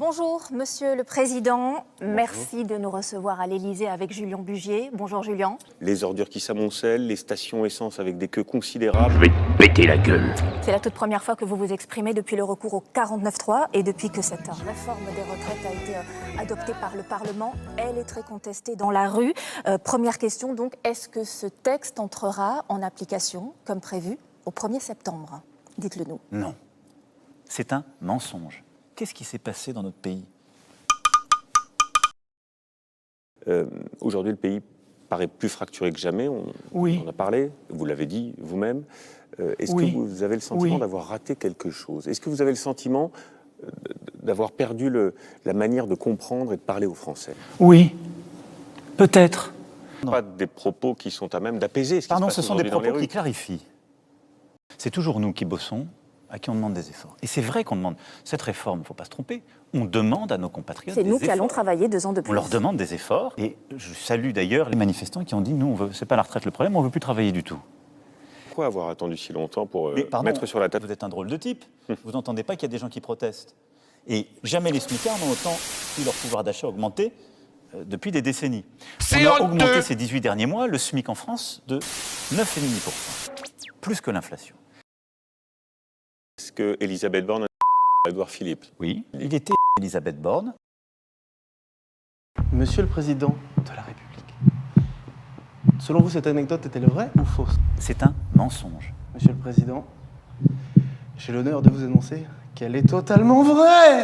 Bonjour, Monsieur le Président. Merci de nous recevoir à l'Élysée avec Julien Bugier. Bonjour Julien. Les ordures qui s'amoncellent, les stations essence avec des queues considérables. Je vais te péter la gueule. C'est la toute première fois que vous vous exprimez depuis le recours au 49.3 et depuis que cette réforme des retraites a été adoptée par le Parlement. Elle est très contestée dans la rue. Première question donc, est-ce que ce texte entrera en application, comme prévu, au 1er septembre? Dites-le nous. Non. C'est un mensonge. Qu'est-ce qui s'est passé dans notre pays? Aujourd'hui, le pays paraît plus fracturé que jamais. On en a parlé, vous l'avez dit vous-même. Est-ce que vous avez le sentiment d'avoir raté quelque chose? Est-ce que vous avez le sentiment d'avoir perdu la manière de comprendre et de parler aux Français? Oui, peut-être. Pas des propos qui sont à même d'apaiser ce qui se passe Ce sont des aujourd'hui dans les propos rues. qui clarifient. C'est toujours nous qui bossons, à qui on demande des efforts. Et c'est vrai qu'on demande. Cette réforme, il ne faut pas se tromper, on demande à nos compatriotes des efforts. C'est nous qui allons travailler 2 ans de plus. On leur demande des efforts. Et je salue d'ailleurs les manifestants qui ont dit, nous, c'est pas la retraite le problème, on ne veut plus travailler du tout. Pourquoi avoir attendu si longtemps pour Pardon, mettre sur la table? Vous êtes un drôle de type. Vous n'entendez pas qu'il y a des gens qui protestent. Et jamais les smicards n'ont autant vu leur pouvoir d'achat augmenter depuis des décennies. On a augmenté ces 18 derniers mois le SMIC en France de 9,5%. Plus que l'inflation. Est-ce que Elisabeth Borne a Édouard Philippe? Oui, il était Elisabeth Borne. Monsieur le Président de la République, selon vous, cette anecdote est-elle vraie ou fausse? C'est un mensonge. Monsieur le Président, j'ai l'honneur de vous annoncer qu'elle est totalement vraie.